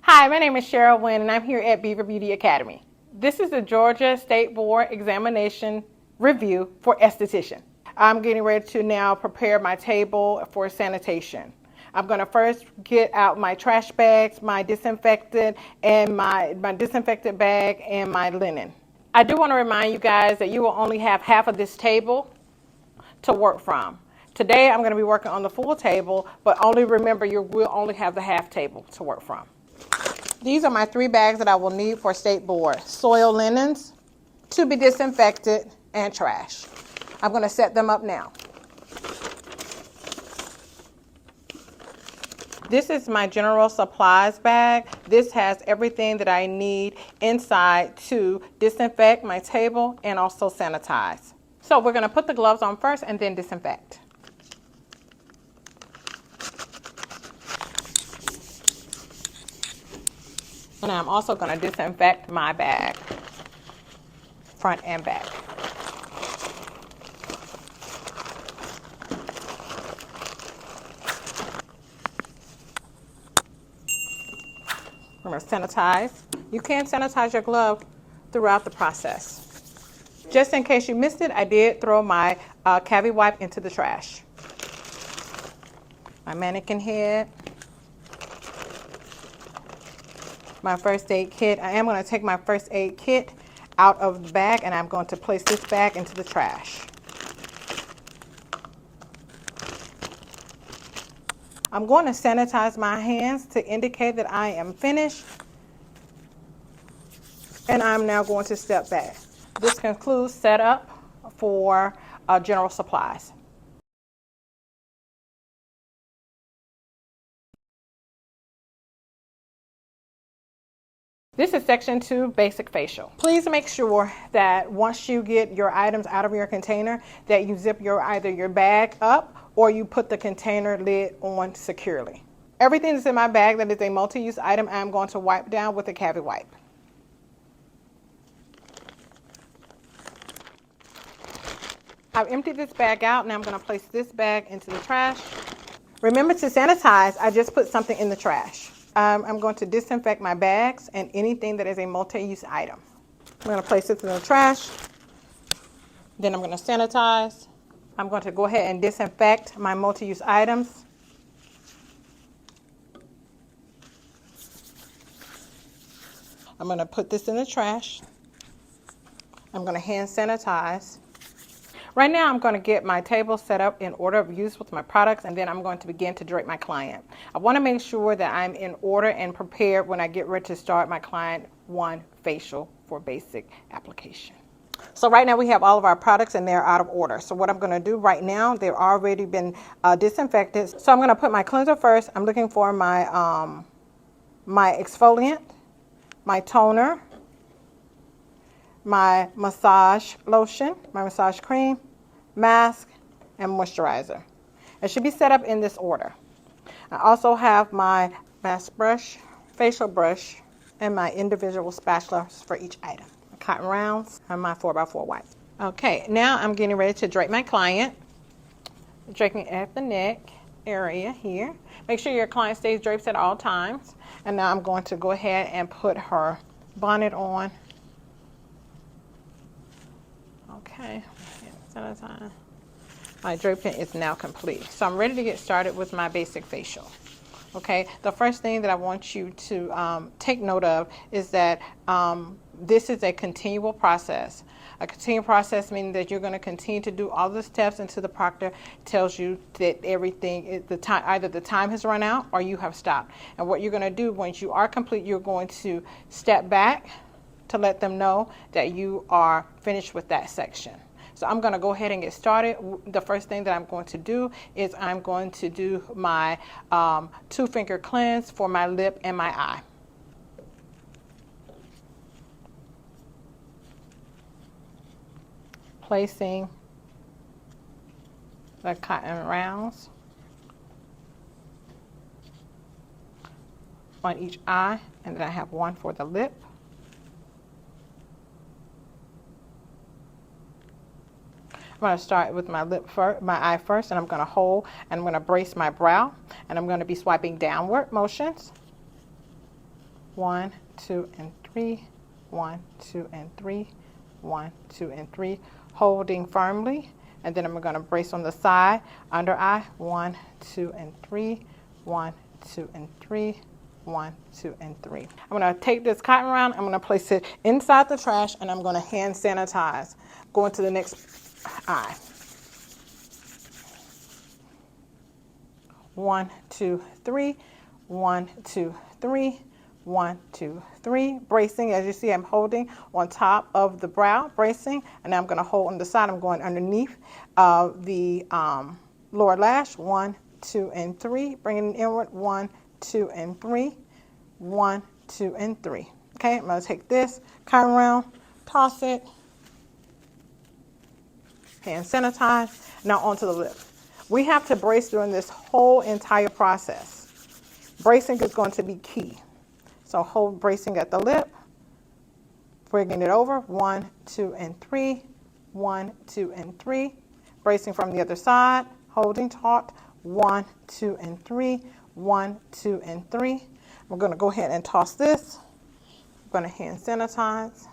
Hi, my name is Cheryl Wynn, and I'm here at Beaver Beauty Academy. This is the Georgia State Board Examination Review for Esthetician. I'm getting ready to now prepare my table for sanitation. I'm going to first get out my trash bags, my disinfectant, and my disinfectant bag and my linen. I do want to remind you guys that you will only have half of this table to work from. Today I'm going to be working on the full table, but only remember you will only have the half table to work from. These are my 3 bags that I will need for state board. Soil linens, to be disinfected, and trash. I'm going to set them up now. This is my general supplies bag. This has everything that I need inside to disinfect my table and also sanitize. So we're going to put the gloves on first and then disinfect. And I'm also going to disinfect my bag, front and back. I'm going to sanitize. You can sanitize your glove throughout the process. Just in case you missed it, I did throw my cavi wipe into the trash. My mannequin head. My first aid kit. I am going to take my first aid kit out of the bag and I'm going to place this bag into the trash. I'm going to sanitize my hands to indicate that I am finished. And I'm now going to step back. This concludes setup for general supplies. This is section 2, basic facial. Please make sure that once you get your items out of your container that you zip either your bag up or you put the container lid on securely. Everything that's in my bag that is a multi-use item, I'm going to wipe down with a cavi wipe. I've emptied this bag out and I'm going to place this bag into the trash. Remember to sanitize, I just put something in the trash. I'm going to disinfect my bags and anything that is a multi-use item. I'm going to place this in the trash. Then I'm going to sanitize. I'm going to go ahead and disinfect my multi-use items. I'm going to put this in the trash. I'm going to hand sanitize. Right now I'm going to get my table set up in order of use with my products, and then I'm going to begin to drape my client. I want to make sure that I'm in order and prepared when I get ready to start my client 1 facial for basic application. So right now we have all of our products and they're out of order. So what I'm going to do right now, they've already been disinfected. So I'm going to put my cleanser first. I'm looking for my, my exfoliant, my toner, my massage lotion, my massage cream, mask, and moisturizer. It should be set up in this order. I also have my mask brush, facial brush, and my individual spatulas for each item. My cotton rounds and my 4x4 wipes. Okay, now I'm getting ready to drape my client. Draping at the neck area here. Make sure your client stays draped at all times. And now I'm going to go ahead and put her bonnet on. Okay, my draping is now complete. So I'm ready to get started with my basic facial. Okay, the first thing that I want you to take note of is that this is a continual process. A continual process meaning that you're going to continue to do all the steps until the proctor tells you that everything is either the time has run out or you have stopped. And what you're going to do once you are complete, you're going to step back to let them know that you are finished with that section. So I'm going to go ahead and get started. The first thing that I'm going to do is I'm going to do my 2-finger cleanse for my lip and my eye. Placing the cotton rounds on each eye, and then I have 1 for the lip. I'm going to start with my eye first, and I'm going to hold and I'm going to brace my brow, and I'm going to be swiping downward motions. 1, 2, and 3, 1, 2, and 3, 1, 2, and 3, holding firmly. And then I'm going to brace on the side, under eye, 1, 2, and 3, 1, 2, and 3, 1, 2, and 3. I'm going to take this cotton round, I'm going to place it inside the trash, and I'm going to hand sanitize. Going to the next eye. 1, 2, 3, 1, 2, 3, 1, 2, 3. Bracing, as you see, I'm holding on top of the brow, bracing, and now I'm going to hold on the side. I'm going underneath the lower lash. 1, 2, and 3. Bringing it inward. 1, 2, and 3. 1, 2, and 3. Okay, I'm going to take this, cotton round, toss it, hand sanitize. Now onto the lip. We have to brace during this whole entire process. Bracing is going to be key. So hold bracing at the lip, bringing it over, 1, 2, and 3, 1, 2, and 3. Bracing from the other side, holding taut, 1, 2, and 3, 1, 2, and 3. We're going to go ahead and toss this. I'm going to hand sanitize.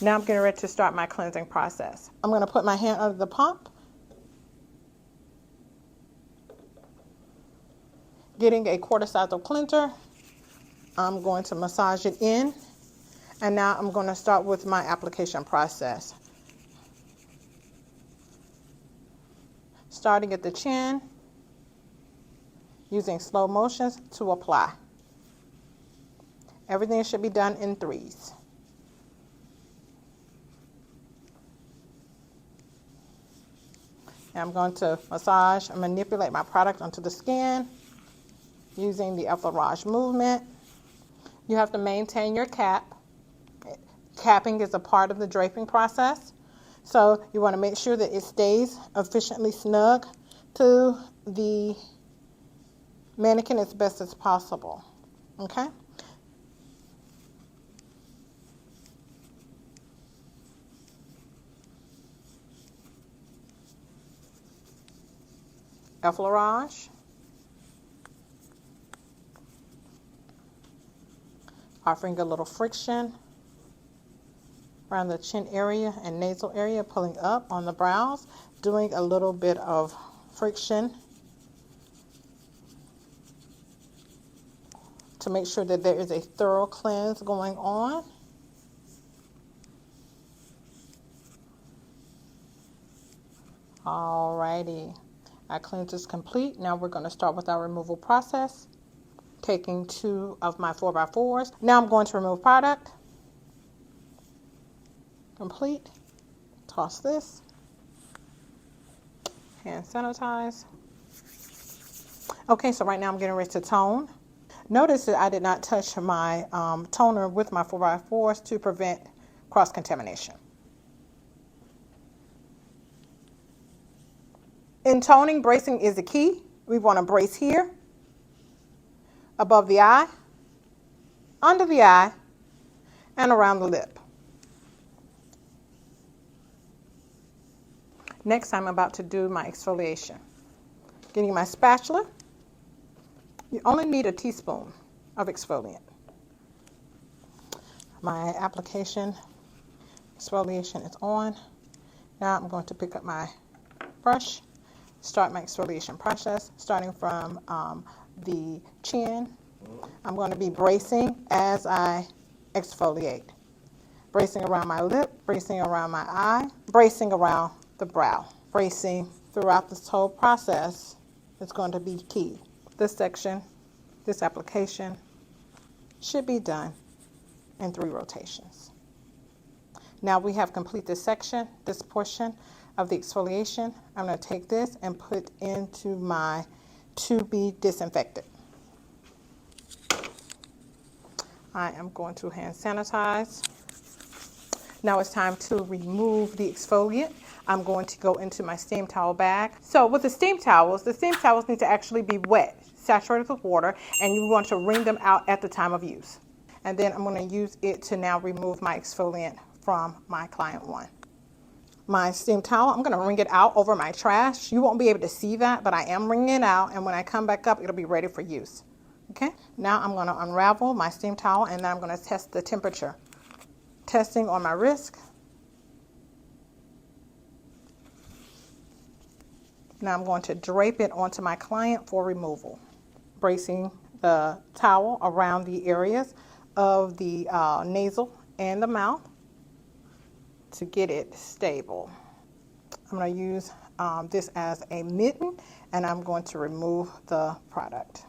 Now I'm getting ready to start my cleansing process. I'm going to put my hand under the pump, getting a quarter size of cleanser. I'm going to massage it in, and now I'm going to start with my application process. Starting at the chin, using slow motions to apply. Everything should be done in threes. And I'm going to massage and manipulate my product onto the skin using the effleurage movement. You have to maintain your cap. Capping is a part of the draping process. So you want to make sure that it stays efficiently snug to the mannequin as best as possible. Okay? Effleurage. Offering a little friction around the chin area and nasal area, pulling up on the brows, doing a little bit of friction to make sure that there is a thorough cleanse going on. Alrighty, our cleanse is complete. Now we're going to start with our removal process. Taking 2 of my 4x4s. Now I'm going to remove product. Complete. Toss this. Hand sanitize. Okay, so right now I'm getting ready to tone. Notice that I did not touch my toner with my 4x4s to prevent cross-contamination. In toning, bracing is the key. We want to brace here, above the eye, under the eye, and around the lip. Next, I'm about to do my exfoliation. Getting my spatula. You only need a teaspoon of exfoliant. My application exfoliation is on. Now I'm going to pick up my brush, start my exfoliation process, starting from the chin. I'm going to be bracing as I exfoliate. Bracing around my lip, bracing around my eye, bracing around the brow. Bracing throughout this whole process is going to be key. This section, this application, should be done in 3 rotations. Now we have completed this section, this portion of the exfoliation. I'm going to take this and put into my to be disinfected. I am going to hand sanitize. Now it's time to remove the exfoliant. I'm going to go into my steam towel bag. So with the steam towels need to actually be wet, saturated with water, and you want to wring them out at the time of use. And then I'm going to use it to now remove my exfoliant from my client 1. my steam towel. I'm going to wring it out over my trash. You won't be able to see that, but I am wringing it out, and when I come back up, it'll be ready for use. Okay, now I'm going to unravel my steam towel, and then I'm going to test the temperature. Testing on my wrist. Now I'm going to drape it onto my client for removal. Bracing the towel around the areas of the nasal and the mouth to get it stable. I'm going to use this as a mitten, and I'm going to remove the product.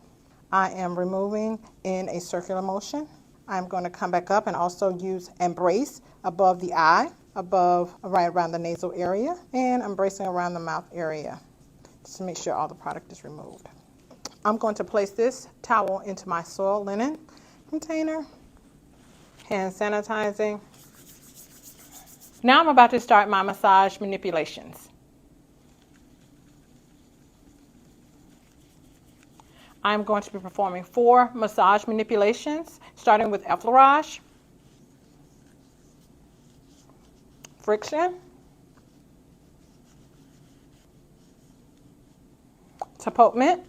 I am removing in a circular motion. I'm going to come back up and also use and brace above the eye, right around the nasal area, and I'm bracing around the mouth area just to make sure all the product is removed. I'm going to place this towel into my soil linen container, hand sanitizing. Now I'm about to start my massage manipulations. I'm going to be performing 4 massage manipulations, starting with effleurage, friction, tapotement,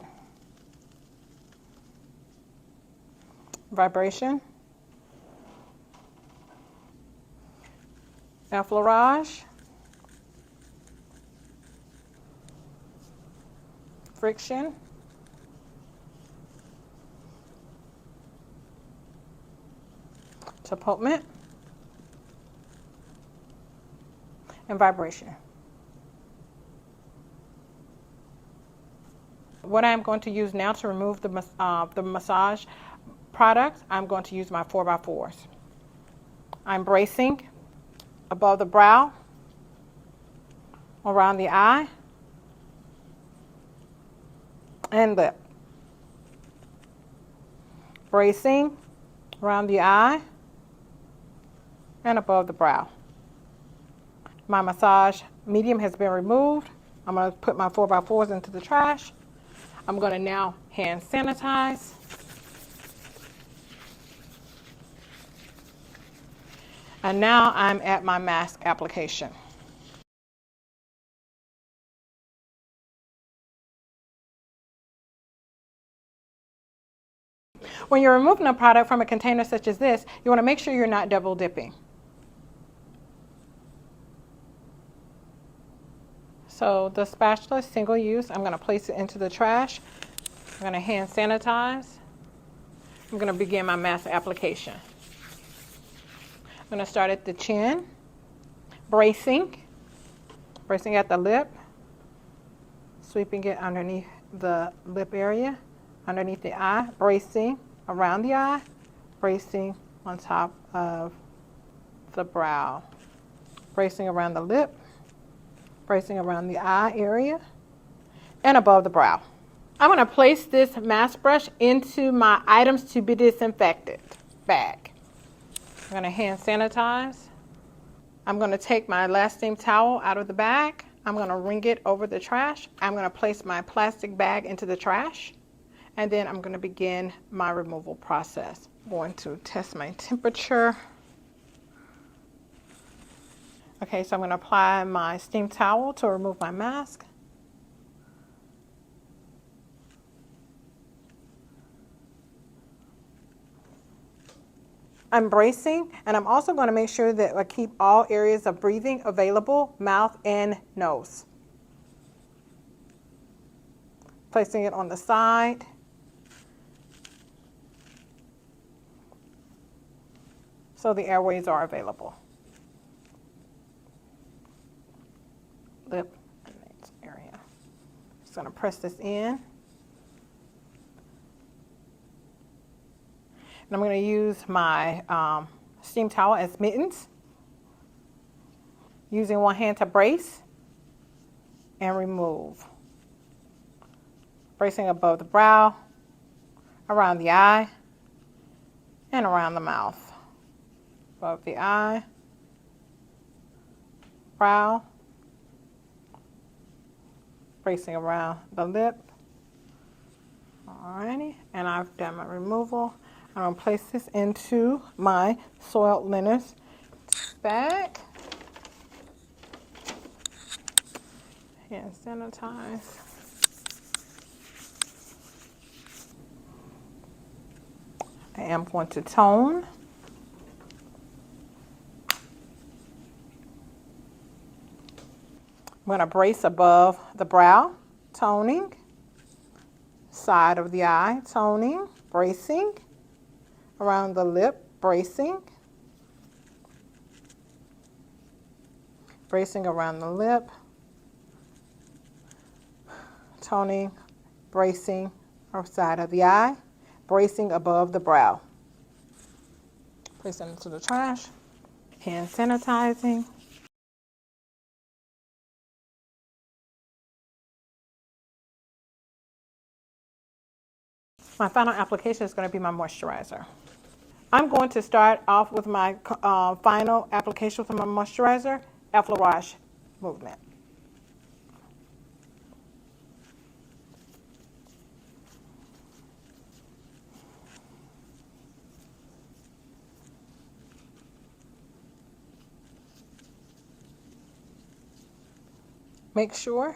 vibration, effleurage, friction, tapotement, and vibration. What I'm going to use now to remove the massage product, I'm going to use my 4x4s. I'm bracing above the brow, around the eye, and lip. Bracing around the eye and above the brow. My massage medium has been removed. I'm going to put my 4x4s into the trash. I'm going to now hand sanitize. And now I'm at my mask application. When you're removing a product from a container such as this, you want to make sure you're not double dipping. So the spatula is single use. I'm going to place it into the trash. I'm going to hand sanitize. I'm going to begin my mask application. I'm going to start at the chin, bracing at the lip, sweeping it underneath the lip area, underneath the eye, bracing around the eye, bracing on top of the brow, bracing around the lip, bracing around the eye area, and above the brow. I'm going to place this mask brush into my items to be disinfected bag. I'm going to hand sanitize. I'm going to take my elastic towel out of the bag. I'm going to wring it over the trash. I'm going to place my plastic bag into the trash. And then I'm going to begin my removal process. I'm going to test my temperature. Okay, so I'm going to apply my steam towel to remove my mask. I'm bracing, and I'm also going to make sure that I keep all areas of breathing available, mouth and nose. Placing it on the side. So the airways are available. Lip and nose area. Just going to press this in. And I'm going to use my steam towel as mittens, using one hand to brace and remove. Bracing above the brow, around the eye, and around the mouth. Above the eye, brow, bracing around the lip. Alrighty, and I've done my removal. I'm going to place this into my soiled linens bag. Hand sanitize. I am going to tone. I'm going to brace above the brow, toning, side of the eye, toning, bracing, around the lip, bracing, bracing around the lip, toning, bracing, or side of the eye, bracing above the brow. Place that into the trash. Hand sanitizing. My final application is going to be my moisturizer. I'm going to start off with my final application for my moisturizer, effleurage movement. Make sure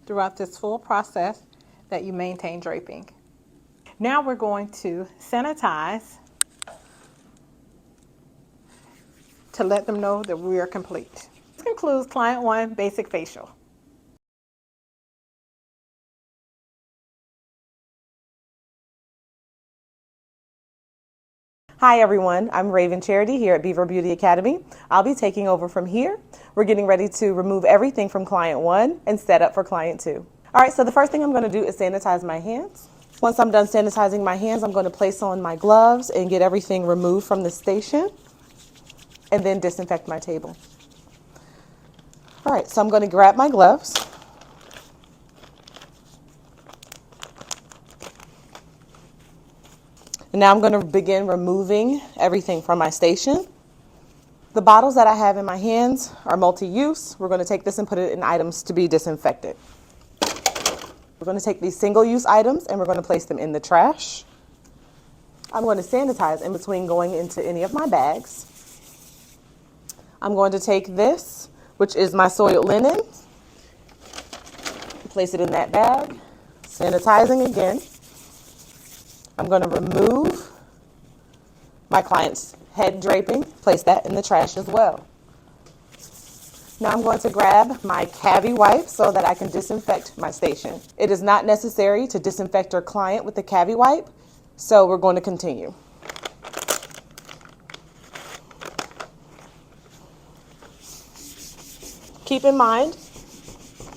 throughout this full process that you maintain draping. Now we're going to sanitize to let them know that we are complete. This concludes Client 1 Basic Facial. Hi everyone, I'm Raven Charity here at Beaver Beauty Academy. I'll be taking over from here. We're getting ready to remove everything from Client 1 and set up for Client 2. All right, so the first thing I'm going to do is sanitize my hands. Once I'm done sanitizing my hands, I'm going to place on my gloves and get everything removed from the station and then disinfect my table. All right, so I'm going to grab my gloves. And now I'm going to begin removing everything from my station. The bottles that I have in my hands are multi-use. We're going to take this and put it in items to be disinfected. We're going to take these single-use items and we're going to place them in the trash. I'm going to sanitize in between going into any of my bags. I'm going to take this, which is my soiled linen, place it in that bag, sanitizing again. I'm going to remove my client's head draping, place that in the trash as well. Now I'm going to grab my cavi wipe so that I can disinfect my station. It is not necessary to disinfect your client with the cavi wipe, so we're going to continue. Keep in mind,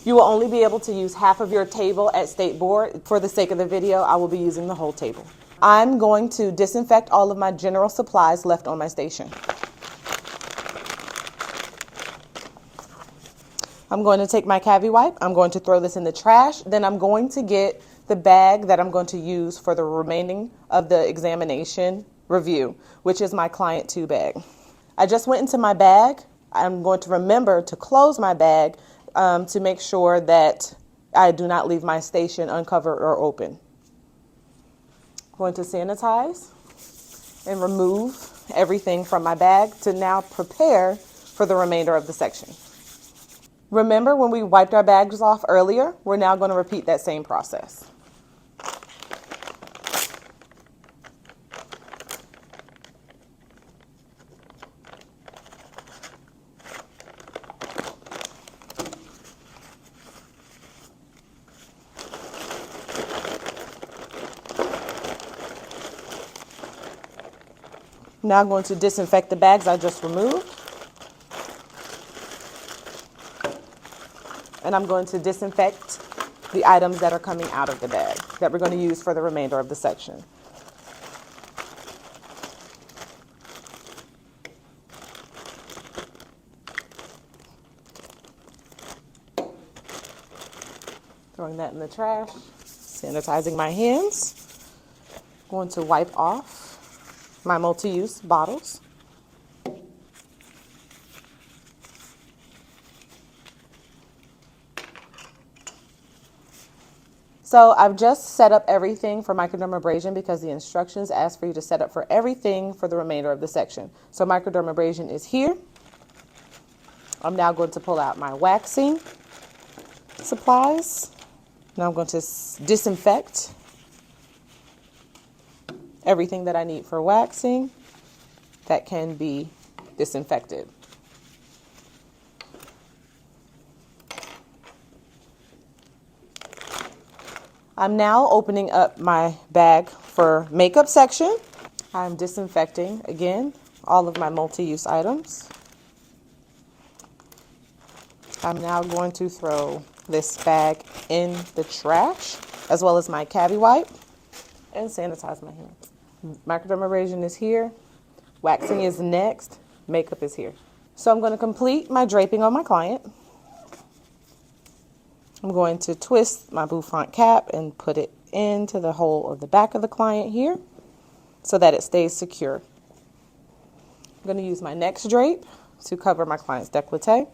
you will only be able to use half of your table at State Board. For the sake of the video, I will be using the whole table. I'm going to disinfect all of my general supplies left on my station. I'm going to take my cavi wipe. I'm going to throw this in the trash. Then I'm going to get the bag that I'm going to use for the remaining of the examination review, which is my Client 2 bag. I just went into my bag. I'm going to remember to close my bag to make sure that I do not leave my station uncovered or open. I'm going to sanitize and remove everything from my bag to now prepare for the remainder of the section. Remember when we wiped our bags off earlier? We're now going to repeat that same process. Now I'm going to disinfect the bags I just removed. And I'm going to disinfect the items that are coming out of the bag that we're going to use for the remainder of the section. Throwing that in the trash, sanitizing my hands. Going to wipe off my multi-use bottles. So I've just set up everything for microdermabrasion because the instructions ask for you to set up for everything for the remainder of the section. So microdermabrasion is here. I'm now going to pull out my waxing. supplies. Now I'm going to disinfect everything that I need for waxing that can be disinfected. I'm now opening up my bag for makeup section. I'm disinfecting, again, all of my multi-use items. I'm now going to throw this bag in the trash, as well as my cavi wipe, and sanitize my hands. Microdermabrasion is here. Waxing is next. Makeup is here. So I'm going to complete my draping on my client. I'm going to twist my bouffant cap and put it into the hole of the back of the client here so that it stays secure. I'm going to use my next drape to cover my client's décolleté.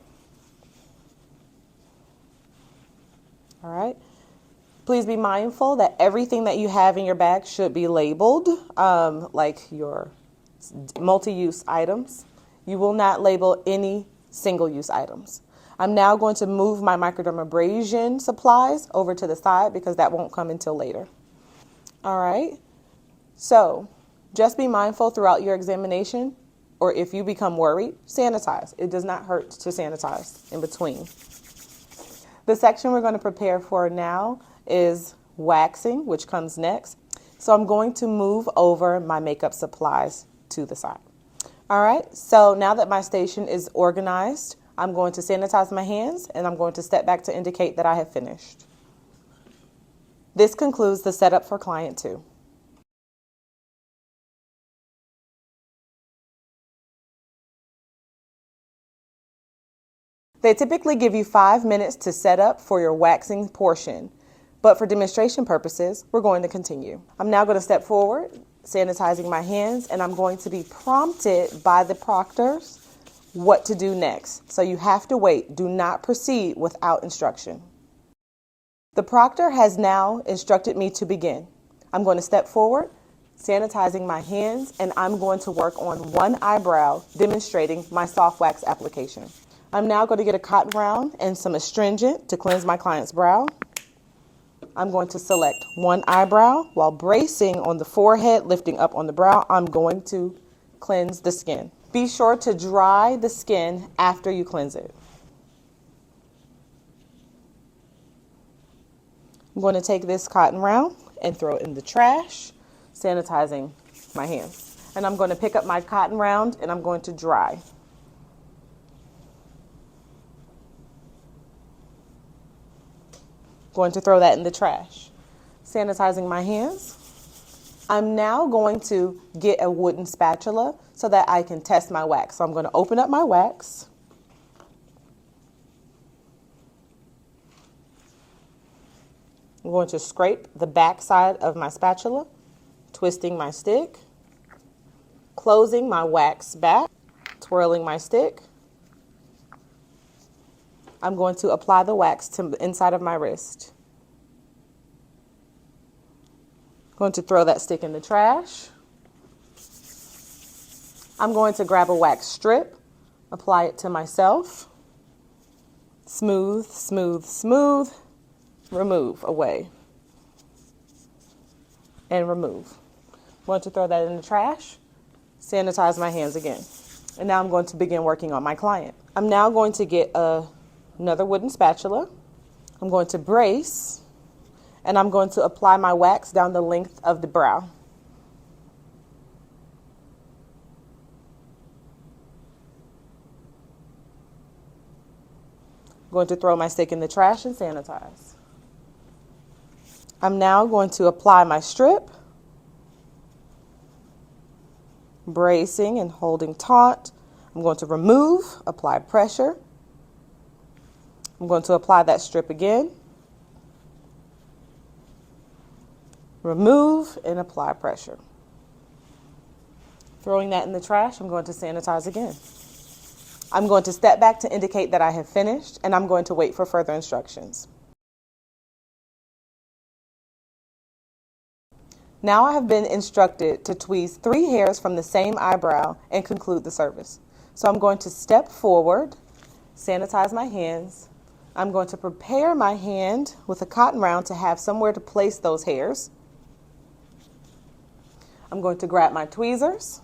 All right. Please be mindful that everything that you have in your bag should be labeled, like your multi-use items. You will not label any single-use items. I'm now going to move my microdermabrasion supplies over to the side because that won't come until later. All right. So just be mindful throughout your examination, or if you become worried, sanitize. It does not hurt to sanitize in between. The section we're going to prepare for now is waxing, which comes next. So I'm going to move over my makeup supplies to the side. All right, so now that my station is organized, I'm going to sanitize my hands and I'm going to step back to indicate that I have finished. This concludes the setup for client 2. They typically give you 5 minutes to set up for your waxing portion, but for demonstration purposes, we're going to continue. I'm now going to step forward, sanitizing my hands, and I'm going to be prompted by the proctors what to do next. So you have to wait. Do not proceed without instruction. The proctor has now instructed me to begin. I'm going to step forward, sanitizing my hands, and I'm going to work on one eyebrow, demonstrating my soft wax application. I'm now going to get a cotton round and some astringent to cleanse my client's brow. I'm going to select one eyebrow while bracing on the forehead, lifting up on the brow. I'm going to cleanse the skin. Be sure to dry the skin after you cleanse it. I'm going to take this cotton round and throw it in the trash, sanitizing my hands. And I'm going to pick up my cotton round and I'm going to dry. Going to throw that in the trash. Sanitizing my hands. I'm now going to get a wooden spatula so that I can test my wax. So I'm going to open up my wax. I'm going to scrape the back side of my spatula, twisting my stick, closing my wax back, twirling my stick. I'm going to apply the wax to the inside of my wrist. Going to throw that stick in the trash. I'm going to grab a wax strip, apply it to myself. Smooth, smooth, smooth. Remove, away. And remove. I'm going to throw that in the trash. Sanitize my hands again. And now I'm going to begin working on my client. I'm now going to get another wooden spatula. I'm going to brace, and I'm going to apply my wax down the length of the brow. I'm going to throw my stick in the trash and sanitize. I'm now going to apply my strip, bracing and holding taut. I'm going to remove, apply pressure. I'm going to apply that strip again. Remove and apply pressure. Throwing that in the trash, I'm going to sanitize again. I'm going to step back to indicate that I have finished, and I'm going to wait for further instructions. Now I have been instructed to tweeze 3 hairs from the same eyebrow and conclude the service. So I'm going to step forward, sanitize my hands, I'm going to prepare my hand with a cotton round to have somewhere to place those hairs. I'm going to grab my tweezers.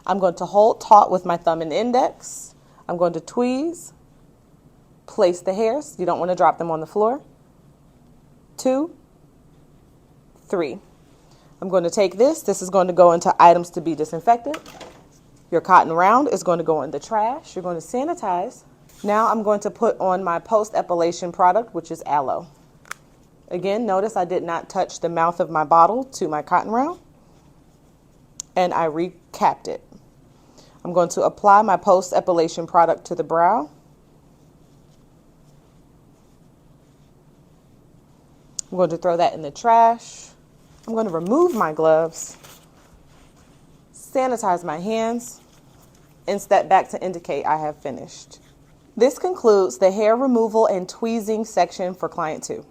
I'm going to hold taut with my thumb and index. I'm going to tweeze, place the hairs. You don't want to drop them on the floor. 2, 3. I'm going to take this. This is going to go into items to be disinfected. Your cotton round is going to go in the trash. You're going to sanitize. Now I'm going to put on my post-epilation product, which is aloe. Again, notice I did not touch the mouth of my bottle to my cotton round, and I recapped it. I'm going to apply my post-epilation product to the brow. I'm going to throw that in the trash. I'm going to remove my gloves, sanitize my hands, and step back to indicate I have finished. This concludes the hair removal and tweezing section for client 2.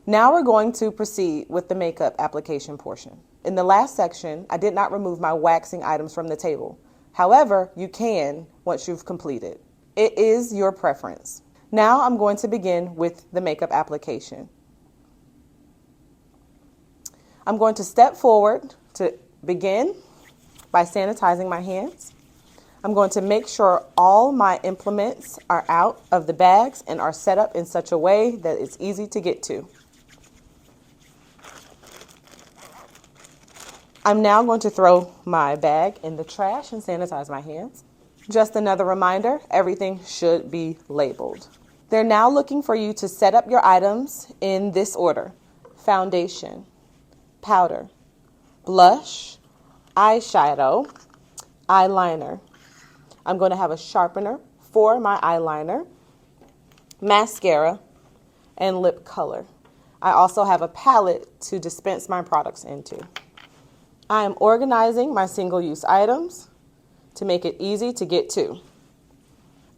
Now we're going to proceed with the makeup application portion. In the last section, I did not remove my waxing items from the table. However, you can once you've completed. It is your preference. Now I'm going to begin with the makeup application. I'm going to step forward to begin by sanitizing my hands. I'm going to make sure all my implements are out of the bags and are set up in such a way that it's easy to get to. I'm now going to throw my bag in the trash and sanitize my hands. Just another reminder, everything should be labeled. They're now looking for you to set up your items in this order: foundation, powder, blush, eyeshadow, eyeliner. I'm going to have a sharpener for my eyeliner, mascara, and lip color. I also have a palette to dispense my products into. I am organizing my single-use items to make it easy to get to.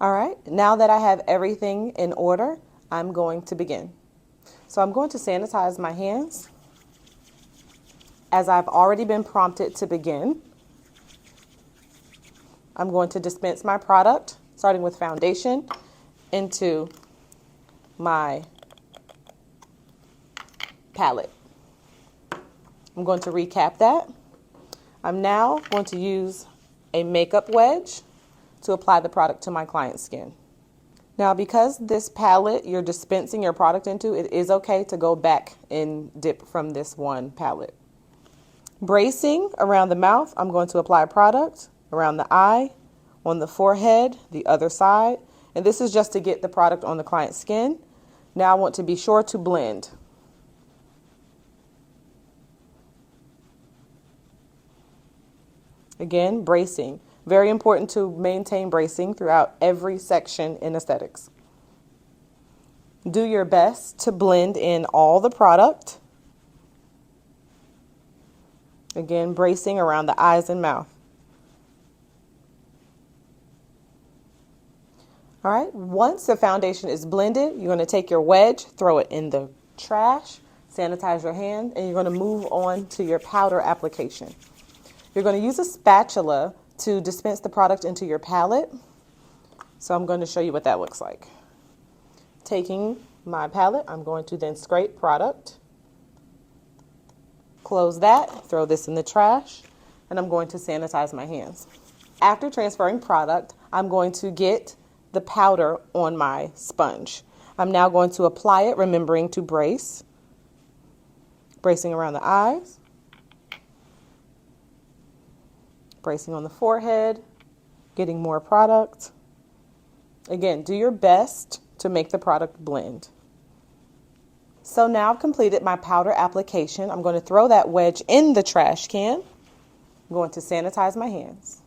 All right, now that I have everything in order, I'm going to begin. So I'm going to sanitize my hands as I've already been prompted to begin. I'm going to dispense my product, starting with foundation, into my palette. I'm going to recap that. I'm now going to use a makeup wedge to apply the product to my client's skin. Now, because this palette you're dispensing your product into, it is okay to go back and dip from this one palette. Bracing around the mouth, I'm going to apply product around the eye, on the forehead, the other side, and this is just to get the product on the client's skin. Now I want to be sure to blend. Again, bracing. Very important to maintain bracing throughout every section in aesthetics. Do your best to blend in all the product. Again, bracing around the eyes and mouth. All right, once the foundation is blended, you're going to take your wedge, throw it in the trash, sanitize your hand, and you're going to move on to your powder application. You're going to use a spatula to dispense the product into your palette. So I'm going to show you what that looks like. Taking my palette, I'm going to then scrape product. Close that, throw this in the trash, and I'm going to sanitize my hands. After transferring product, I'm going to get the powder on my sponge. I'm now going to apply it, remembering to brace. Bracing around the eyes. Bracing on the forehead, getting more product. Again, do your best to make the product blend. So now I've completed my powder application. I'm going to throw that wedge in the trash can. I'm going to sanitize my hands.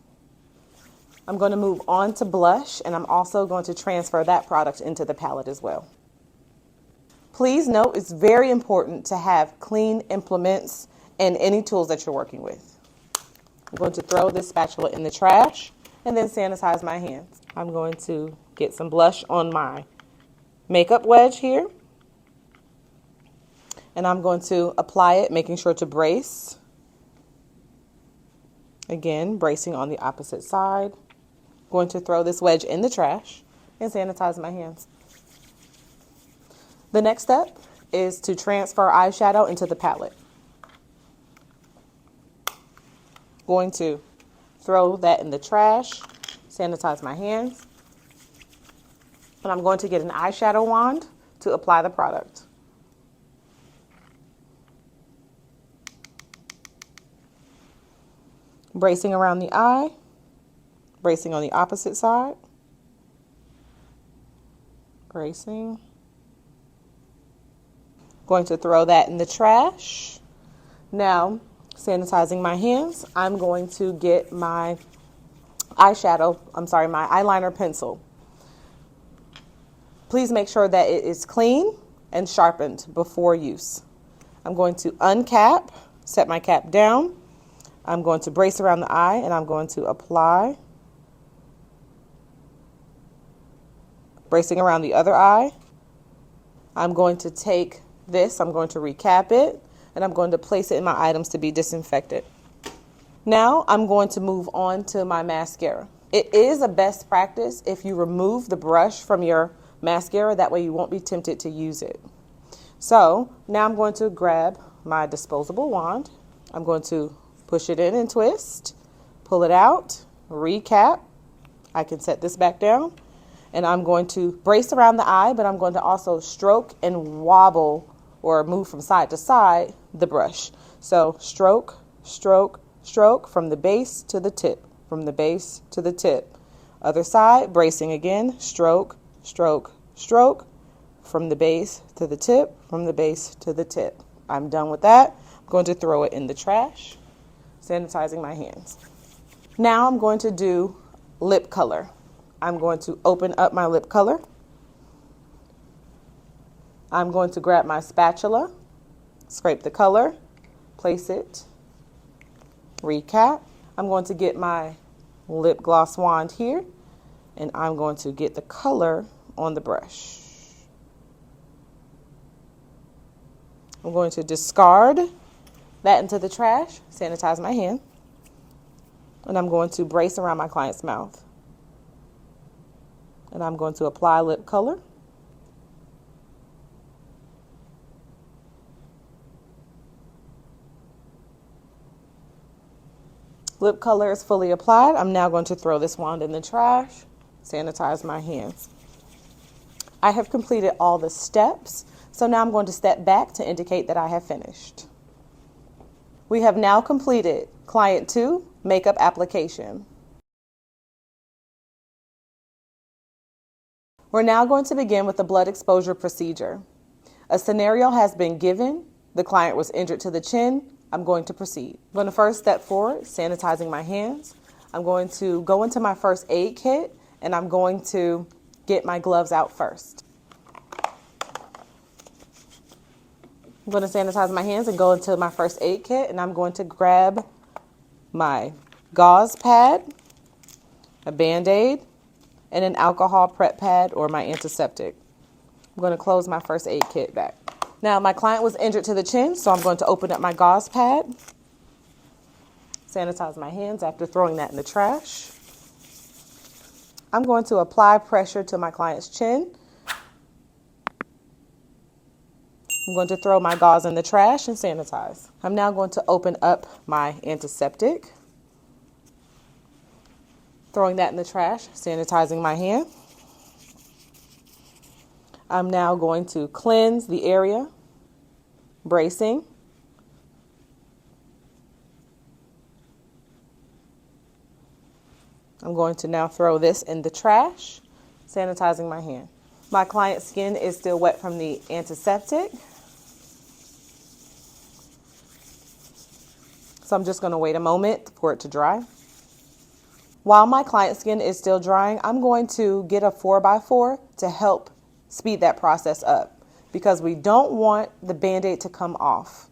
I'm going to move on to blush, and I'm also going to transfer that product into the palette as well. Please note it's very important to have clean implements and any tools that you're working with. I'm going to throw this spatula in the trash and then sanitize my hands. I'm going to get some blush on my makeup wedge here. And I'm going to apply it, making sure to brace. Again, bracing on the opposite side. Going to throw this wedge in the trash and sanitize my hands. The next step is to transfer eyeshadow into the palette. Going to throw that in the trash, sanitize my hands, and I'm going to get an eyeshadow wand to apply the product. Bracing around the eye, bracing on the opposite side, bracing. Going to throw that in the trash. Now, sanitizing my hands, I'm going to get my my eyeliner pencil. Please make sure that it is clean and sharpened before use. I'm going to uncap, set my cap down. I'm going to brace around the eye and I'm going to apply. Bracing around the other eye. I'm going to take this, I'm going to recap it, and I'm going to place it in my items to be disinfected. Now I'm going to move on to my mascara. It is a best practice if you remove the brush from your mascara, that way you won't be tempted to use it. So now I'm going to grab my disposable wand. I'm going to push it in and twist, pull it out, recap. I can set this back down, and I'm going to brace around the eye, but I'm going to also stroke and wobble or move from side to side the brush. So stroke, stroke, stroke from the base to the tip, from the base to the tip. Other side, bracing again, stroke, stroke, stroke, from the base to the tip, from the base to the tip. I'm done with that. I'm going to throw it in the trash, sanitizing my hands. Now I'm going to do lip color. I'm going to open up my lip color. I'm going to grab my spatula, scrape the color, place it, recap. I'm going to get my lip gloss wand here, and I'm going to get the color on the brush. I'm going to discard that into the trash, sanitize my hand, and I'm going to brace around my client's mouth. And I'm going to apply lip color. Lip color is fully applied. I'm now going to throw this wand in the trash, sanitize my hands. I have completed all the steps, so now I'm going to step back to indicate that I have finished. We have now completed Client 2, Makeup Application. We're now going to begin with the blood exposure procedure. A scenario has been given. The client was injured to the chin. I'm going to proceed. I'm going to first step forward, sanitizing my hands. I'm going to go into my first aid kit, and I'm going to get my gloves out first. I'm going to sanitize my hands and go into my first aid kit, and I'm going to grab my gauze pad, a Band-Aid, and an alcohol prep pad or my antiseptic. I'm going to close my first aid kit back. Now, my client was injured to the chin, so I'm going to open up my gauze pad, sanitize my hands after throwing that in the trash. I'm going to apply pressure to my client's chin. I'm going to throw my gauze in the trash and sanitize. I'm now going to open up my antiseptic, throwing that in the trash, sanitizing my hand. I'm now going to cleanse the area, bracing. I'm going to now throw this in the trash, sanitizing my hand. My client's skin is still wet from the antiseptic, so I'm just going to wait a moment for it to dry. While my client's skin is still drying, I'm going to get a 4x4 to help speed that process up because we don't want the Band-Aid to come off.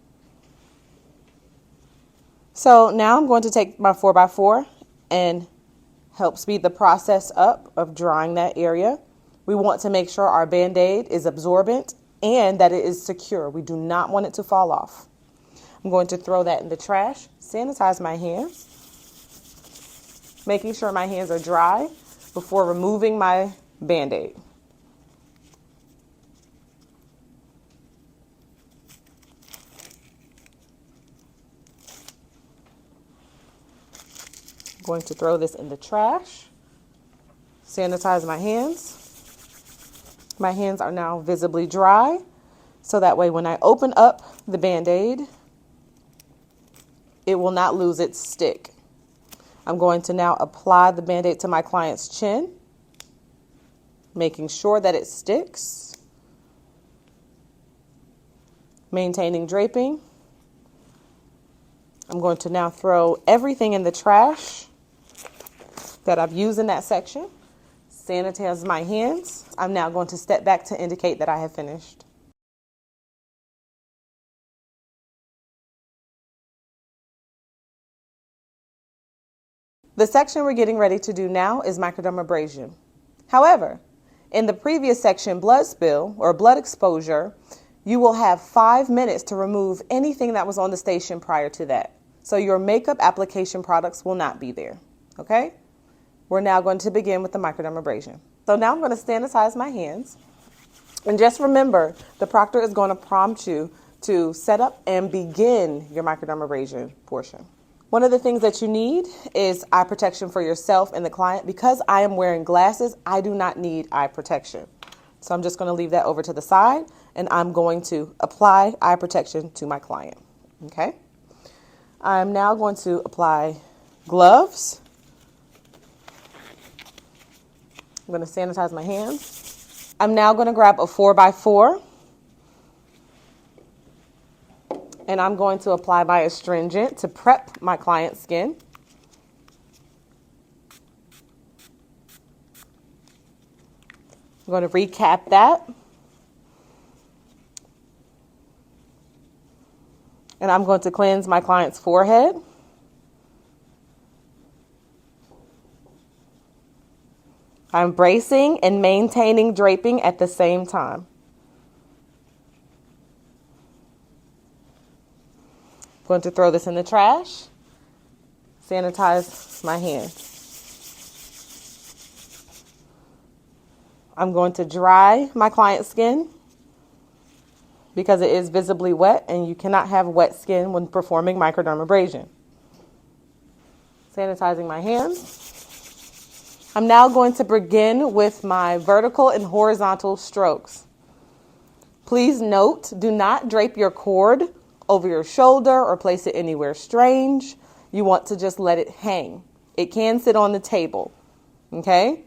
So now I'm going to take my 4x4 and help speed the process up of drying that area. We want to make sure our Band-Aid is absorbent and that it is secure. We do not want it to fall off. I'm going to throw that in the trash, sanitize my hands. making sure my hands are dry before removing my Band-Aid. I'm going to throw this in the trash. Sanitize my hands. My hands are now visibly dry, so that way when I open up the Band-Aid, it will not lose its stick. I'm going to now apply the Band-Aid to my client's chin, making sure that it sticks, maintaining draping. I'm going to now throw everything in the trash that I've used in that section. Sanitize my hands. I'm now going to step back to indicate that I have finished. The section we're getting ready to do now is microdermabrasion. However, in the previous section, blood spill or blood exposure, you will have 5 minutes to remove anything that was on the station prior to that. So your makeup application products will not be there, okay? We're now going to begin with the microdermabrasion. So now I'm going to sanitize my hands. And just remember, the proctor is going to prompt you to set up and begin your microdermabrasion portion. One of the things that you need is eye protection for yourself and the client. Because I am wearing glasses, I do not need eye protection. So I'm just going to leave that over to the side, and I'm going to apply eye protection to my client, okay? I'm now going to apply gloves. I'm going to sanitize my hands. I'm now going to grab a 4x4, and I'm going to apply my astringent to prep my client's skin. I'm going to recap that. And I'm going to cleanse my client's forehead. I'm bracing and maintaining draping at the same time. I'm going to throw this in the trash. Sanitize my hands. I'm going to dry my client's skin because it is visibly wet, and you cannot have wet skin when performing microdermabrasion. Sanitizing my hands. I'm now going to begin with my vertical and horizontal strokes. Please note, do not drape your cord over your shoulder or place it anywhere strange. You want to just let it hang. It can sit on the table, okay?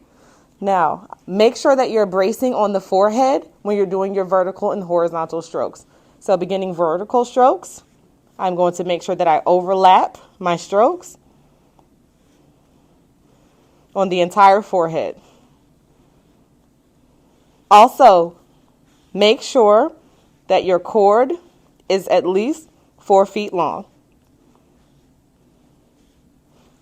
Now, make sure that you're bracing on the forehead when you're doing your vertical and horizontal strokes. So beginning vertical strokes, I'm going to make sure that I overlap my strokes on the entire forehead. Also, make sure that your cord is at least 4 feet long.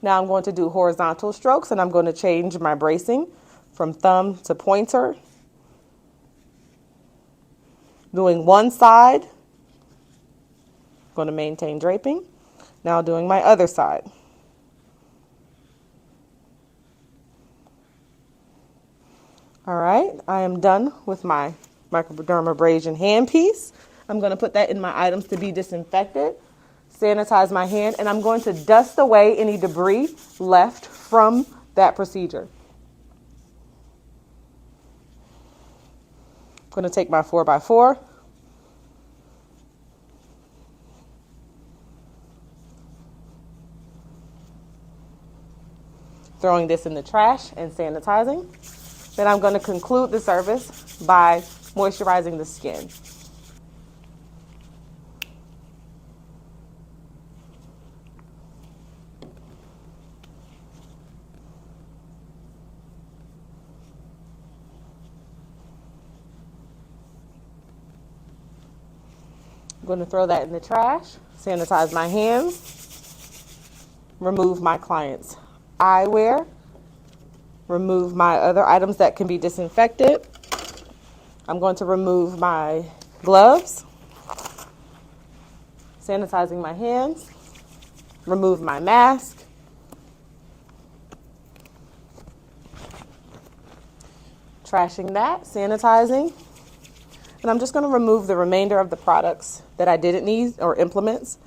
Now I'm going to do horizontal strokes, and I'm going to change my bracing from thumb to pointer. Doing one side, going to maintain draping. Now doing my other side. All right, I am done with my microdermabrasion handpiece. I'm going to put that in my items to be disinfected, sanitize my hand, and I'm going to dust away any debris left from that procedure. I'm going to take my 4x4. Throwing this in the trash and sanitizing. Then I'm going to conclude the service by moisturizing the skin. I'm going to throw that in the trash, sanitize my hands, remove my client's eyewear, remove my other items that can be disinfected. I'm going to remove my gloves, sanitizing my hands, remove my mask, Trashing that, sanitizing. And I'm just going to remove the remainder of the products that I didn't need or implements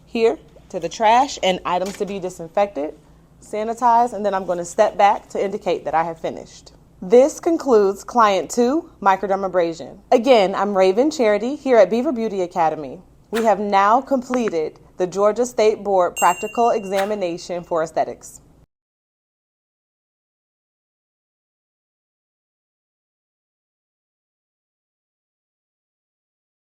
here to the trash and items to be disinfected, sanitize, and then I'm going to step back to indicate that I have finished. This concludes Client 2, microdermabrasion. Again, I'm Raven Charity here at Beaver Beauty Academy. We have now completed the Georgia State Board Practical Examination for Aesthetics.